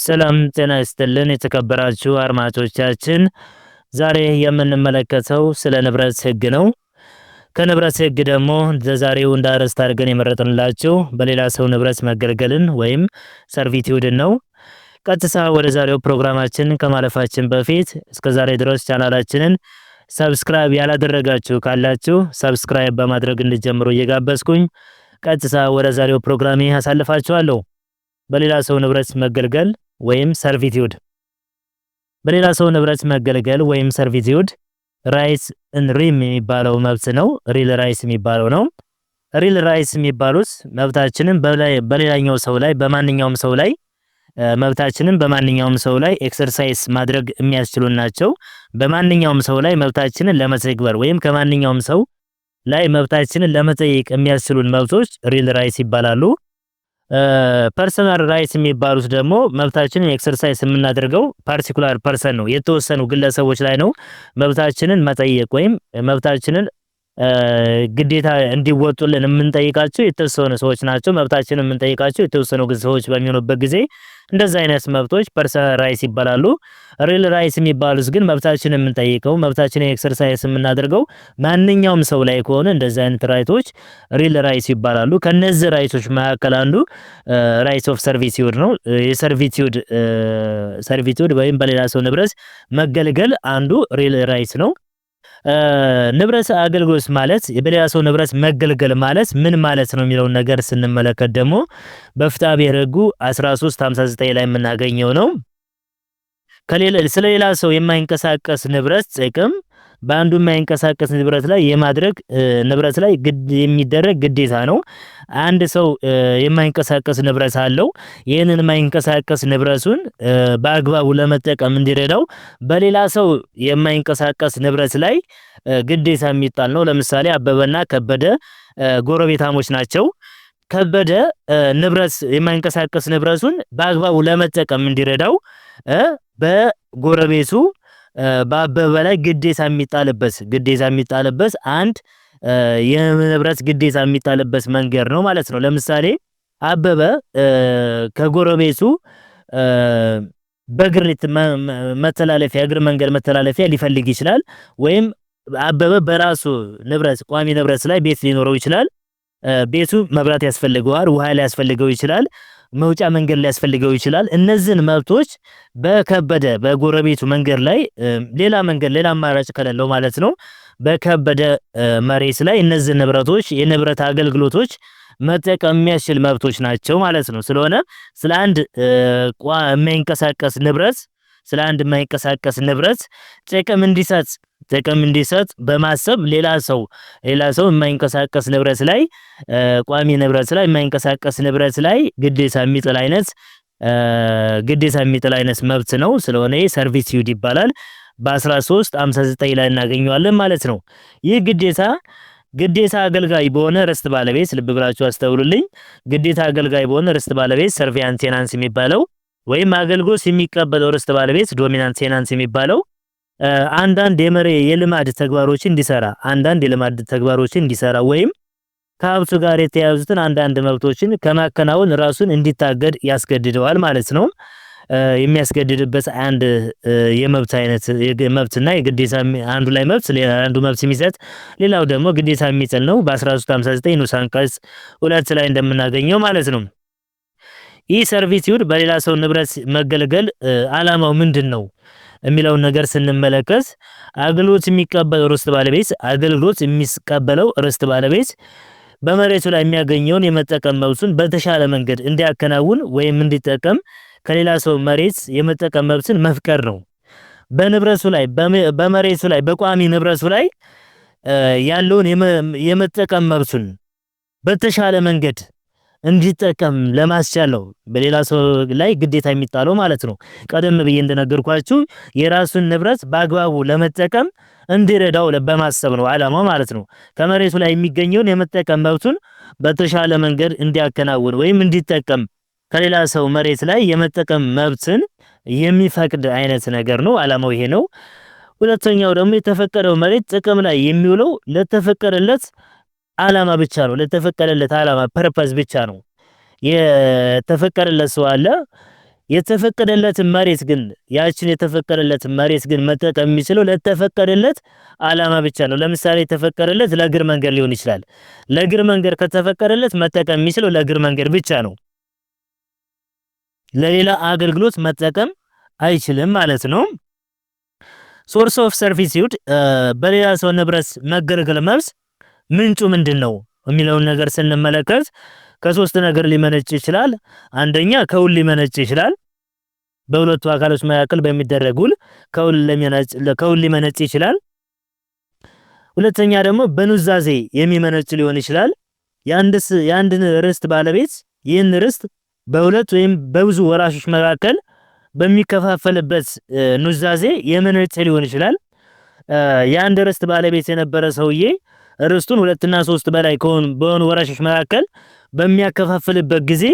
ሰላም ጤና ይስጥልን የተከበራችሁ አድማጮቻችን፣ ዛሬ የምንመለከተው ስለ ንብረት ህግ ነው። ከንብረት ህግ ደግሞ ለዛሬው እንዳረስት አድርገን የመረጥንላችሁ በሌላ ሰው ንብረት መገልገልን ወይም ሰርቪቲዩድን ነው። ቀጥታ ወደ ዛሬው ፕሮግራማችን ከማለፋችን በፊት እስከዛሬ ድረስ ቻናላችንን ሰብስክራይብ ያላደረጋችሁ ካላችሁ ሰብስክራይብ በማድረግ እንድትጀምሩ እየጋበዝኩኝ ቀጥታ ወደ ዛሬው ፕሮግራሜ አሳልፋችኋለሁ። በሌላ ሰው ንብረት መገልገል ወይም ሰርቪቲዩድ። በሌላ ሰው ንብረት መገልገል ወይም ሰርቪቲዩድ ራይትስ ኢን ሪም የሚባለው መብት ነው። ሪል ራይትስ የሚባለው ነው። ሪል ራይትስ የሚባሉት መብታችንን በሌላኛው ሰው ላይ በማንኛውም ሰው ላይ መብታችንን በማንኛውም ሰው ላይ ኤክሰርሳይዝ ማድረግ የሚያስችሉን ናቸው። በማንኛውም ሰው ላይ መብታችንን ለመተግበር ወይም ከማንኛውም ሰው ላይ መብታችንን ለመጠየቅ የሚያስችሉን መብቶች ሪል ራይትስ ይባላሉ። ፐርሰናል ራይትስ የሚባሉት ደግሞ መብታችንን ኤክሰርሳይዝ የምናደርገው ፓርቲኩላር ፐርሰን ነው፣ የተወሰኑ ግለሰቦች ላይ ነው መብታችንን መጠየቅ ወይም መብታችንን ግዴታ እንዲወጡልን የምንጠይቃቸው የተወሰኑ ሰዎች ናቸው። መብታችንን የምንጠይቃቸው የተወሰኑ ሰዎች በሚሆኑበት ጊዜ እንደዛ አይነት መብቶች ፐርሰናል ራይትስ ይባላሉ። ሪል ራይትስ የሚባሉት ግን መብታችንን የምንጠይቀው መብታችንን ኤክሰርሳይዝ የምናደርገው ማንኛውም ሰው ላይ ከሆነ እንደዛ አይነት ራይቶች ሪል ራይትስ ይባላሉ። ከነዚህ ራይቶች መካከል አንዱ ራይትስ ኦፍ ሰርቪቲዩድ ነው። ሰርቪቲዩድ ወይም በሌላ ሰው ንብረት መገልገል አንዱ ሪል ራይትስ ነው። ንብረት አገልግሎት ማለት በሌላ ሰው ንብረት መገልገል ማለት ምን ማለት ነው የሚለውን ነገር ስንመለከት ደግሞ በፍትሐ ብሔር ሕጉ 1359 ላይ የምናገኘው ነው። ስለሌላ ሰው የማይንቀሳቀስ ንብረት ጥቅም በአንዱ የማይንቀሳቀስ ንብረት ላይ የማድረግ ንብረት ላይ የሚደረግ ግዴታ ነው። አንድ ሰው የማይንቀሳቀስ ንብረት አለው። ይህንን የማይንቀሳቀስ ንብረቱን በአግባቡ ለመጠቀም እንዲረዳው በሌላ ሰው የማይንቀሳቀስ ንብረት ላይ ግዴታ የሚጣል ነው። ለምሳሌ አበበና ከበደ ጎረቤታሞች ናቸው። ከበደ ንብረት የማይንቀሳቀስ ንብረቱን በአግባቡ ለመጠቀም እንዲረዳው በጎረቤቱ በአበበ ላይ ግዴታ የሚጣልበት አንድ የንብረት ግዴታ የሚጣልበት መንገድ ነው ማለት ነው። ለምሳሌ አበበ ከጎረቤቱ በእግር መተላለፊያ እግር መንገድ መተላለፊያ ሊፈልግ ይችላል። ወይም አበበ በራሱ ንብረት ቋሚ ንብረት ላይ ቤት ሊኖረው ይችላል። ቤቱ መብራት ያስፈልገዋል፣ ውሃ ሊያስፈልገው ይችላል፣ መውጫ መንገድ ሊያስፈልገው ይችላል። እነዚህን መብቶች በከበደ በጎረቤቱ መንገድ ላይ ሌላ አማራጭ ከሌለው ማለት ነው በከበደ መሬት ላይ እነዚህ ንብረቶች የንብረት አገልግሎቶች መጠቀም የሚያስችል መብቶች ናቸው ማለት ነው። ስለሆነ ስለ አንድ የማይንቀሳቀስ ንብረት ጥቅም እንዲሰጥ በማሰብ ሌላ ሰው የማይንቀሳቀስ ንብረት ላይ ቋሚ ንብረት ላይ የማይንቀሳቀስ ንብረት ላይ ግዴታ የሚጥል አይነት መብት ነው። ስለሆነ ሰርቪቲዩድ ይባላል። በ1359 ላይ እናገኘዋለን ማለት ነው። ይህ ግዴታ አገልጋይ በሆነ ርስት ባለቤት፣ ልብ ብላችሁ አስተውሉልኝ። ግዴታ አገልጋይ በሆነ ርስት ባለቤት ሰርቪያንት ቴናንስ የሚባለው ወይም አገልግሎት የሚቀበለው ርስት ባለቤት ዶሚናንት ቴናንስ የሚባለው አንዳንድ የልማድ ተግባሮችን እንዲሰራ ወይም ከሀብቱ ጋር የተያያዙትን አንዳንድ መብቶችን ከማከናወን ራሱን እንዲታገድ ያስገድደዋል ማለት ነው። የሚያስገድድበት አንድ የመብት አይነት መብትና የግዴታ አንዱ ላይ አንዱ መብት የሚሰጥ ሌላው ደግሞ ግዴታ የሚጥል ነው። በ1359 ንዑስ አንቀጽ 2 ላይ እንደምናገኘው ማለት ነው። ይህ ሰርቪቲዩድ በሌላ ሰው ንብረት መገልገል አላማው ምንድን ነው የሚለውን ነገር ስንመለከት አገልግሎት የሚቀበለው ርስት ባለቤት በመሬቱ ላይ የሚያገኘውን የመጠቀም መብቱን በተሻለ መንገድ እንዲያከናውን ወይም እንዲጠቀም ከሌላ ሰው መሬት የመጠቀም መብትን መፍቀድ ነው። በመሬቱ ላይ በቋሚ ንብረቱ ላይ ያለውን የመጠቀም መብቱን በተሻለ መንገድ እንዲጠቀም ለማስቻል ነው በሌላ ሰው ላይ ግዴታ የሚጣለው ማለት ነው። ቀደም ብዬ እንደነገርኳችሁ የራሱን ንብረት በአግባቡ ለመጠቀም እንዲረዳው በማሰብ ነው አላማው ማለት ነው። ከመሬቱ ላይ የሚገኘውን የመጠቀም መብቱን በተሻለ መንገድ እንዲያከናውን ወይም እንዲጠቀም ከሌላ ሰው መሬት ላይ የመጠቀም መብትን የሚፈቅድ አይነት ነገር ነው። አላማው ይሄ ነው። ሁለተኛው ደግሞ የተፈቀደው መሬት ጥቅም ላይ የሚውለው ለተፈቀደለት አላማ ብቻ ነው። ለተፈቀደለት አላማ ፐርፐዝ ብቻ ነው። የተፈቀደለት ሰው አለ። የተፈቀደለት መሬት ግን ያችን የተፈቀደለት መሬት ግን መጠቀም የሚችለው ለተፈቀደለት ዓላማ ብቻ ነው። ለምሳሌ የተፈቀደለት ለእግር መንገድ ሊሆን ይችላል። ለእግር መንገድ ከተፈቀደለት መጠቀም የሚችለው ለእግር መንገድ ብቻ ነው። ለሌላ አገልግሎት መጠቀም አይችልም ማለት ነው። ሶርስ ኦፍ ሰርቪስዩድ በሌላ ሰው ንብረት መገልገል መብት ምንጩ ምንድነው የሚለውን ነገር ስንመለከት ከሶስት ነገር ሊመነጭ ይችላል። አንደኛ ከውል ሊመነጭ ይችላል። በሁለቱ አካሎች መካከል በሚደረግ ውል ከውል ሊመነጭ ይችላል። ሁለተኛ ደግሞ በኑዛዜ የሚመነጭ ሊሆን ይችላል። የአንድን ርስት ባለቤት ይህን ርስት በሁለት ወይም በብዙ ወራሾች መካከል በሚከፋፈልበት ኑዛዜ የመነጨ ሊሆን ይችላል። የአንድ ርስት ባለቤት የነበረ ሰውዬ ርስቱን ሁለትና ሶስት በላይ በሆኑ ወራሾች መካከል በሚያከፋፍልበት ጊዜ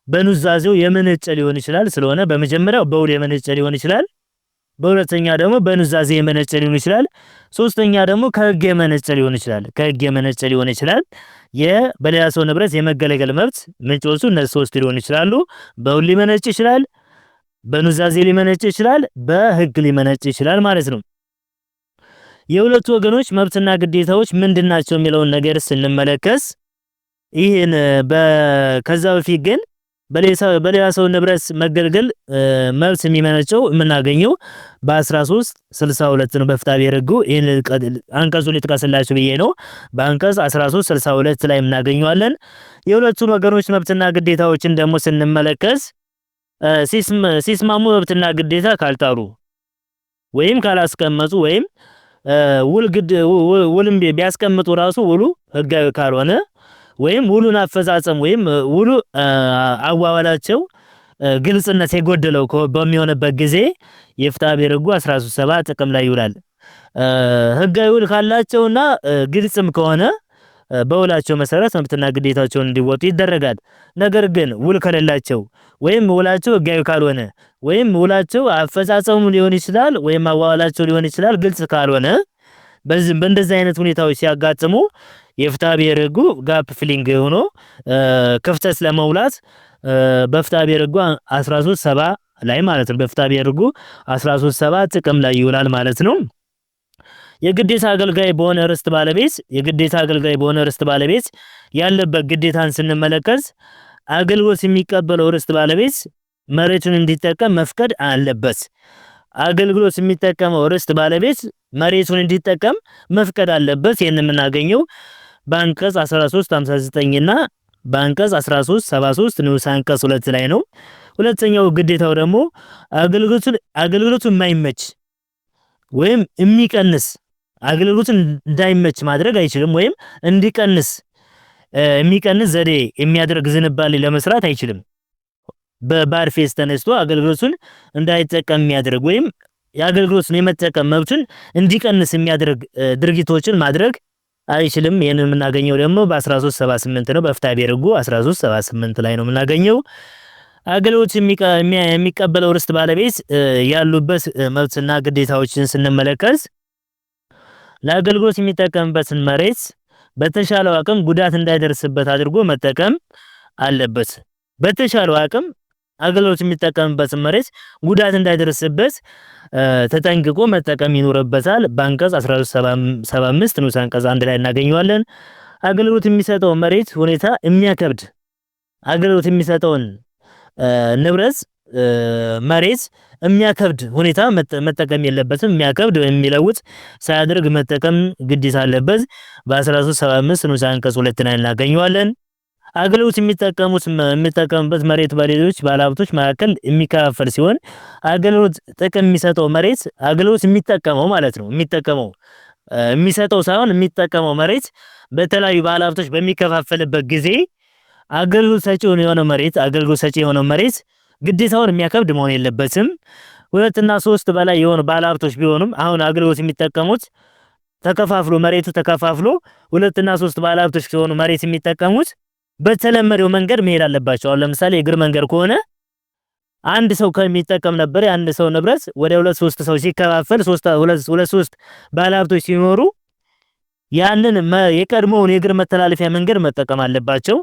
በኑዛዜው የመነጨ ሊሆን ይችላል። ስለሆነ በመጀመሪያው በውል የመነጨ ሊሆን ይችላል። በሁለተኛ ደግሞ በኑዛዜ የመነጨ ሊሆን ይችላል። ሶስተኛ ደግሞ ከሕግ የመነጨ ሊሆን ይችላል። ከሕግ የመነጨ ሊሆን ይችላል። በሌላ ሰው ንብረት የመገለገል መብት ምንጮቹ እነዚህ ሶስት ሊሆኑ ይችላሉ። በውል ሊመነጭ ይችላል፣ በኑዛዜ ሊመነጭ ይችላል፣ በሕግ ሊመነጭ ይችላል ማለት ነው። የሁለቱ ወገኖች መብትና ግዴታዎች ምንድናቸው የሚለውን ነገር ስንመለከት ይሄን ከዛ በፊት ግን በሌላ ሰው ንብረት መገልገል መብት የሚመነጨው የምናገኘው በ1362 ነው። በፍትሐብሔር ሕጉ ይሄን አንቀጹን ልጥቀስላችሁ ብዬ ነው። በአንቀጽ 1362 ላይ እናገኘዋለን። የሁለቱን ወገኖች መብትና ግዴታዎችን ደግሞ ስንመለከት ሲስማሙ መብትና ግዴታ ካልጣሩ ወይም ካላስቀመጡ ወይም ውልም ቢያስቀምጡ ራሱ ውሉ ሕጋዊ ካልሆነ ወይም ውሉን አፈጻጸም ወይም ውሉ አዋዋላቸው ግልጽነት የጎደለው በሚሆንበት ጊዜ የፍትሐብሔር ሕጉ 13.7 ጥቅም ላይ ይውላል። ሕጋዊ ውል ካላቸውና ግልጽም ከሆነ በውላቸው መሰረት መብትና ግዴታቸውን እንዲወጡ ይደረጋል። ነገር ግን ውል ከሌላቸው ወይም ውላቸው ሕጋዊ ካልሆነ ወይም ውላቸው አፈጻጸሙ ሊሆን ይችላል ወይም አዋዋላቸው ሊሆን ይችላል ግልጽ ካልሆነ በእንደዚህ አይነት ሁኔታዎች ሲያጋጥሙ የፍትሐብሔር ሕጉ ጋፕ ፊሊንግ ሆኖ ክፍተት ለመውላት በፍትሐብሔር ሕጉ 13.7 ላይ ማለት ነው። በፍትሐብሔር ሕጉ 13.7 ጥቅም ላይ ይውላል ማለት ነው። የግዴታ አገልጋይ በሆነ ርስት ባለቤት ያለበት ግዴታን ስንመለከት አገልግሎት የሚቀበለው ርስት ባለቤት መሬቱን እንዲጠቀም መፍቀድ አለበት። አገልግሎት የሚጠቀመው ርስት ባለቤት መሬቱን እንዲጠቀም መፍቀድ አለበት። ይሄን የምናገኘው በአንቀጽ 1359 እና በአንቀጽ 1373 ንዑስ አንቀጽ 2 ላይ ነው። ሁለተኛው ግዴታው ደግሞ አገልግሎቱን የማይመች ወይም የሚቀንስ አገልግሎቱን እንዳይመች ማድረግ አይችልም ወይም እንዲቀንስ የሚቀንስ ዘዴ የሚያደርግ ዝንባሌ ለመስራት አይችልም። በባድ ፌስ ተነስቶ አገልግሎቱን እንዳይጠቀም የሚያደርግ ወይም የአገልግሎቱን የመጠቀም መብቱን እንዲቀንስ የሚያደርግ ድርጊቶችን ማድረግ አይችልም። ይሄንን የምናገኘው ደግሞ በ1378 ነው። በፍትሐብሔር ሕጉ 1378 ላይ ነው የምናገኘው። አገልግሎት የሚቀበለው ርስት ባለቤት ያሉበት መብትና ግዴታዎችን ስንመለከት ለአገልግሎት የሚጠቀምበትን መሬት በተሻለው አቅም ጉዳት እንዳይደርስበት አድርጎ መጠቀም አለበት። በተሻለው አቅም አገልግሎት የሚጠቀምበትን መሬት ጉዳት እንዳይደርስበት ተጠንቅቆ መጠቀም ይኖርበታል። በአንቀጽ 1375 ንዑስ አንቀጽ 1 ላይ እናገኘዋለን። አገልግሎት የሚሰጠው መሬት ሁኔታ የሚያከብድ አገልግሎት የሚሰጠውን ንብረት መሬት የሚያከብድ ሁኔታ መጠቀም የለበትም። የሚያከብድ ወይም የሚለውጥ ሳያደርግ መጠቀም ግዴታ አለበት። በ1375 ንዑስ አንቀጽ 2 ላይ እናገኘዋለን። አገልግሎት የሚጠቀሙበት መሬት በሌሎች ባለሀብቶች መካከል የሚከፋፈል ሲሆን አገልግሎት ጥቅም የሚሰጠው መሬት አገልግሎት የሚጠቀመው ማለት ነው የሚሰጠው ሳይሆን የሚጠቀመው መሬት በተለያዩ ባለሀብቶች በሚከፋፈልበት ጊዜ አገልግሎት ሰጪ የሆነው መሬት ግዴታውን የሚያከብድ መሆን የለበትም። 2 እና 3 በላይ የሆኑ ባለሀብቶች ቢሆኑም አሁን አገልግሎት የሚጠቀሙት መሬቱ ተከፋፍሎ 2 እና 3 ባለሀብቶች ሲሆኑ መሬት የሚጠቀሙት በተለመደው መንገድ መሄድ አለባቸው። አሁን ለምሳሌ የእግር መንገድ ከሆነ አንድ ሰው ከሚጠቀም ነበር የአንድ ሰው ንብረት ወደ 2-3 ሰው ሲከፋፈል 2-3 ባለሀብቶች ሲኖሩ ያንን የቀድሞውን የእግር መተላለፊያ መንገድ መጠቀም አለባቸው።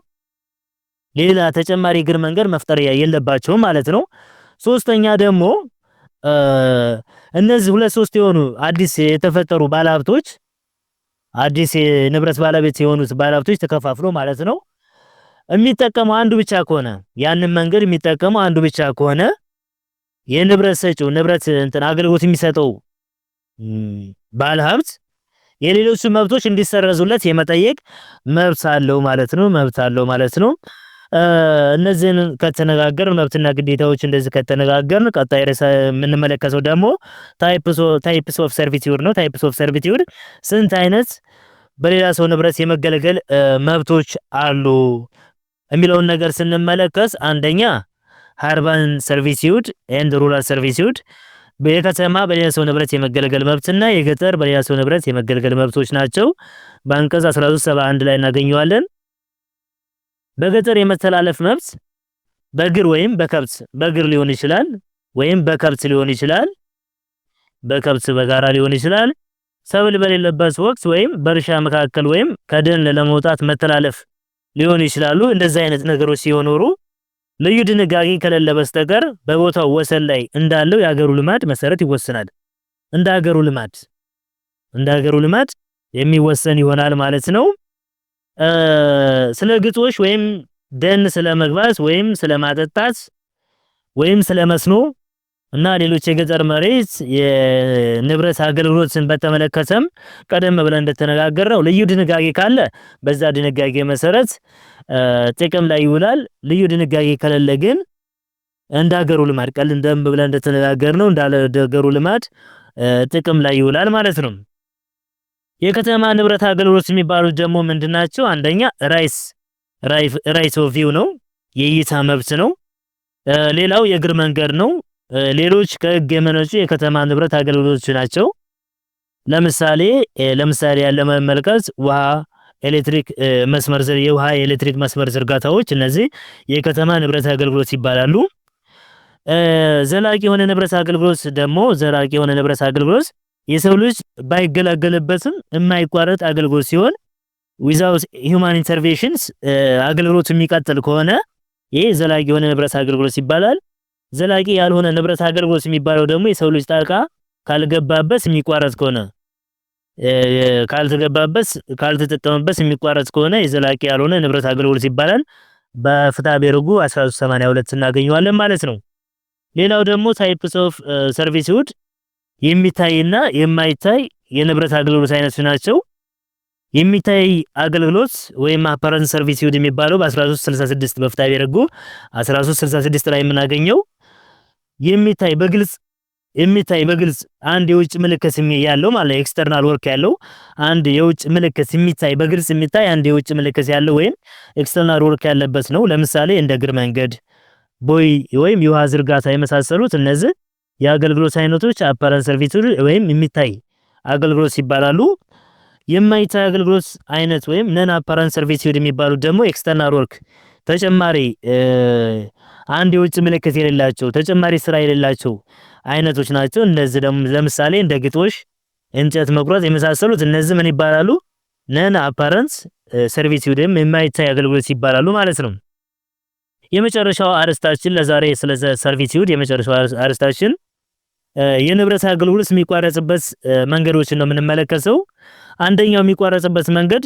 ሌላ ተጨማሪ እግር መንገድ መፍጠር የለባቸውም ማለት ነው። ሶስተኛ ደግሞ እነዚህ ሁለት ሶስት የሆኑ አዲስ የተፈጠሩ ባለሀብቶች አዲስ የንብረት ባለቤት የሆኑት ባለሀብቶች ተከፋፍሎ ማለት ነው የሚጠቀመው አንዱ ብቻ ከሆነ ያንን መንገድ የሚጠቀመው አንዱ ብቻ ከሆነ የንብረት ሰጪው ንብረት አገልግሎት የሚሰጠው ባለሀብት የሌሎቹ መብቶች እንዲሰረዙለት የመጠየቅ መብት አለው ማለት ነው። እነዚህን ከተነጋገርን መብትና ግዴታዎች እንደዚህ ከተነጋገርን ቀጣይ ርዕስ የምንመለከተው ደግሞ ታይፕስ ኦፍ ሰርቪቲዩድ ነው። ታይፕስ ኦፍ ሰርቪቲዩድ ስንት አይነት በሌላ ሰው ንብረት የመገለገል መብቶች አሉ የሚለውን ነገር ስንመለከት አንደኛ አርባን ሰርቪቲዩድ ኤንድ ሩራል ሰርቪቲዩድ በከተማ በሌላ ሰው ንብረት የመገለገል መብትና የገጠር በሌላ ሰው ንብረት የመገለገል መብቶች ናቸው። በአንቀጽ 1371 ላይ እናገኘዋለን። በገጠር የመተላለፍ መብት በእግር ወይም በከብት በእግር ሊሆን ይችላል ወይም በከብት ሊሆን ይችላል። በከብት በጋራ ሊሆን ይችላል። ሰብል በሌለበት ወቅት ወይም በእርሻ መካከል ወይም ከደን ለመውጣት መተላለፍ ሊሆን ይችላሉ። እንደዚህ አይነት ነገሮች ሲሆኑ ልዩ ድንጋጌ ከሌለ በስተቀር በቦታው ወሰን ላይ እንዳለው የአገሩ ልማድ መሰረት ይወሰናል። እንደ አገሩ ልማድ የሚወሰን ይሆናል ማለት ነው። ስለ ግጦሽ ወይም ደን ስለመግባት ወይም ስለማጠጣት ወይም ስለመስኖ እና ሌሎች የገጠር መሬት የንብረት አገልግሎትን በተመለከተም ቀደም ብለን እንደተነጋገርነው ልዩ ድንጋጌ ካለ በዛ ድንጋጌ መሰረት ጥቅም ላይ ይውላል። ልዩ ድንጋጌ ከሌለ ግን እንዳገሩ ልማድ ቀደም ብለን እንደተነጋገርነው እንዳገሩ ልማድ ጥቅም ላይ ይውላል ማለት ነው። የከተማ ንብረት አገልግሎት የሚባሉት ደግሞ ምንድናቸው? አንደኛ ራይት ኦፍ ቪው ነው፣ የእይታ መብት ነው። ሌላው የእግር መንገድ ነው። ሌሎች ከህግ የመነጩ የከተማ ንብረት አገልግሎቶች ናቸው። ለምሳሌ ያለ መመልከት ውሃ፣ ኤሌክትሪክ መስመር የውሃ የኤሌክትሪክ መስመር ዝርጋታዎች እነዚህ የከተማ ንብረት አገልግሎት ይባላሉ። ዘላቂ የሆነ ንብረት አገልግሎት የሰው ልጅ ባይገለገልበትም የማይቋረጥ አገልግሎት ሲሆን without human interventions አገልግሎት የሚቀጥል ከሆነ ይሄ ዘላቂ የሆነ ንብረት አገልግሎት ይባላል። ዘላቂ ያልሆነ ንብረት አገልግሎት የሚባለው ደግሞ የሰው ልጅ ጣልቃ ካልገባበት የሚቋረጥ ከሆነ ካልተጠቀመበት የሚቋረጥ ከሆነ የዘላቂ ያልሆነ ንብረት አገልግሎት ይባላል። በፍትሐ ብሔር ሕጉ 1382 እናገኘዋለን ማለት ነው። ሌላው ደግሞ ታይፕስ ኦፍ ሰርቪቲዩድ የሚታይና የማይታይ የንብረት አገልግሎት አይነቶች ናቸው። የሚታይ አገልግሎት ወይም አፓረንት ሰርቪቲዩድ የሚባለው በ1366 በፍትሐ ብሔር ሕጉ 1366 ላይ የምናገኘው የሚታይ በግልጽ አንድ የውጭ ምልክት ያለው ማለት ኤክስተርናል ወርክ ያለው አንድ የውጭ ምልክት በግልጽ የሚታይ አንድ የውጭ ምልክት ያለው ወይም ኤክስተርናል ወርክ ያለበት ነው። ለምሳሌ እንደ እግር መንገድ፣ ቦይ ወይም የውሃ ዝርጋታ የመሳሰሉት እነዚህ የአገልግሎት አይነቶች አፓረንት ሰርቪቲዩድ ወይም የሚታይ አገልግሎት ይባላሉ። የማይታይ አገልግሎት አይነት ወይም ነን አፓረንት ሰርቪቲዩድ የሚባሉት ደግሞ ኤክስተርናል ወርክ ተጨማሪ አንድ የውጭ ምልክት የሌላቸው ተጨማሪ ስራ የሌላቸው አይነቶች ናቸው። እነዚህ ደግሞ ለምሳሌ እንደ ግጦሽ፣ እንጨት መቁረጥ የመሳሰሉት እነዚህ ምን ይባላሉ? ነን አፓረንት ሰርቪቲዩድ ወይም የማይታይ አገልግሎት ይባላሉ ማለት ነው። የመጨረሻው አርስታችን ለዛሬ ስለ ሰርቪቲዩድ የመጨረሻው አርስታችን የንብረት አገልግሎት የሚቋረጥበት መንገዶችን ነው የምንመለከተው። አንደኛው የሚቋረጥበት መንገድ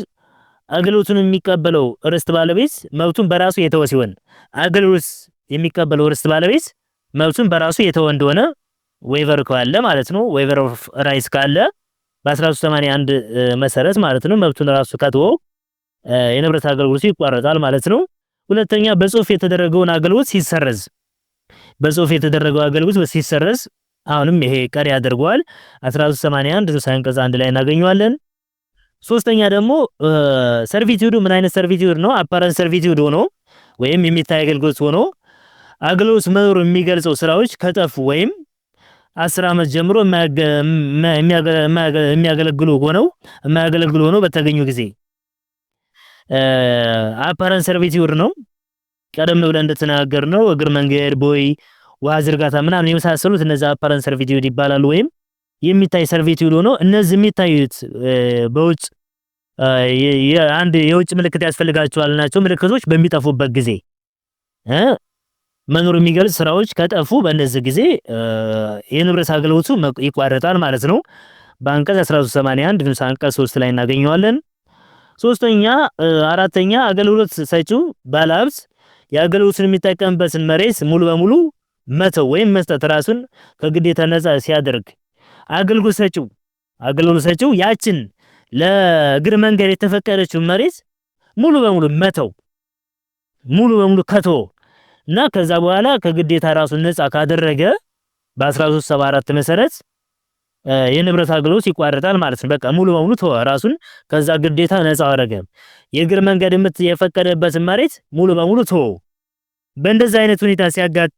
አገልግሎቱን የሚቀበለው ርስት ባለቤት መብቱን በራሱ የተወ ሲሆን አገልግሎት የሚቀበለው ርስት ባለቤት መብቱን በራሱ የተወ እንደሆነ ዌቨር ካለ ማለት ነው። ዌቨር ኦፍ ራይትስ ካለ በ1381 መሰረት ማለት ነው መብቱን ራሱ ከተወው የንብረት አገልግሎቱ ይቋረጣል ማለት ነው። ሁለተኛ በጽሁፍ የተደረገውን አገልግሎት ሲሰረዝ አሁንም ይሄ ቀሪ ያደርገዋል 1381 ንዑስ አንቀጽ 1 ላይ እናገኘዋለን። ሶስተኛ ደግሞ ሰርቪቲዩዱ ምን አይነት ሰርቪቲዩድ ነው? አፓረንት ሰርቪቲዩድ ሆኖ ወይም የሚታይ አገልግሎት ሆኖ አገልግሎት መኖር የሚገልጸው ስራዎች ከጠፉ ወይም 10 ዓመት ጀምሮ የማያገለግሉ ሆነው በተገኙ ጊዜ አፓረንት ሰርቪቲዩድ ነው። ቀደም ብለን እንደተናገርነው እግር መንገድ፣ ቦይ፣ ውሃ ዝርጋታ ምናምን የመሳሰሉት እነዚህ አፓረንት ሰርቪቲዩድ ይባላሉ። ወይም የሚታይ ሰርቪቲዩድ ሆኖ እነዚህ የሚታዩት በውጭ አንድ የውጭ ምልክት ያስፈልጋቸዋል ናቸው። ምልክቶች በሚጠፉበት ጊዜ መኖር የሚገልጽ ስራዎች ከጠፉ በእነዚህ ጊዜ የንብረት አገልግሎቱ ይቋረጣል ማለት ነው። በአንቀጽ 1381 ንዑስ አንቀጽ 3 ላይ እናገኘዋለን። አራተኛ አገልግሎት ሰጪው ባለሀብት የአገልግሎቱን የሚጠቀምበትን መሬት ሙሉ በሙሉ መተው ወይም መስጠት ራሱን ከግዴታ ነፃ ሲያደርግ አገልግሎት ሰጪው ያችን ለእግር መንገድ የተፈቀደችው መሬት ሙሉ በሙሉ መተው እና ከዛ በኋላ ከግዴታ ራሱን ነፃ ካደረገ በ1374 መሰረት የንብረት አገልግሎት ይቋረጣል ማለት ነው። በቃ ሙሉ በሙሉ ተወ፣ ራሱን ከዛ ግዴታ ነፃ አደረገ። የእግር መንገድ የፈቀደበትን መሬት ሙሉ በሙሉ ተወ። በእንደዚህ አይነት ሁኔታ ሲያጋጥ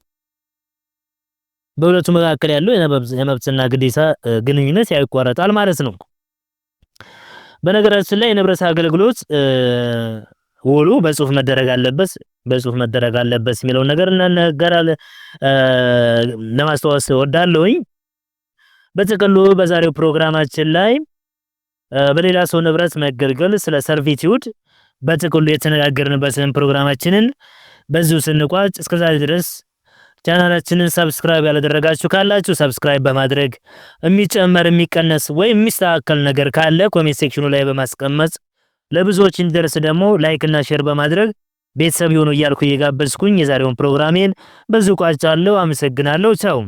በሁለቱ መካከል ያለው የመብትና ግዴታ ግንኙነት ያይቋረጣል ማለት ነው። በነገራችን ላይ የንብረት አገልግሎት ውሉ በጽሁፍ መደረግ አለበት የሚለው ነገር ለማስተዋወስ እወዳለሁኝ። በጥቅሉ በዛሬው ፕሮግራማችን ላይ በሌላ ሰው ንብረት መገልገል ስለ ሰርቪቲዩድ በጥቅሉ የተነጋገርንበትን ፕሮግራማችንን በዚሁ ስንቋጭ፣ እስከዛሬ ድረስ ቻናላችንን ሰብስክራይብ ያላደረጋችሁ ካላችሁ ሰብስክራይብ በማድረግ የሚጨመር የሚቀነስ ወይም የሚስተካከል ነገር ካለ ኮሜንት ሴክሽኑ ላይ በማስቀመጥ ለብዙዎች እንዲደርስ ደግሞ ላይክ እና ሼር በማድረግ ቤተሰብ ይሁኑ እያልኩ እየጋበዝኩኝ የዛሬውን ፕሮግራሜን በዚሁ ቋጫለሁ። አመሰግናለሁ። ቻው።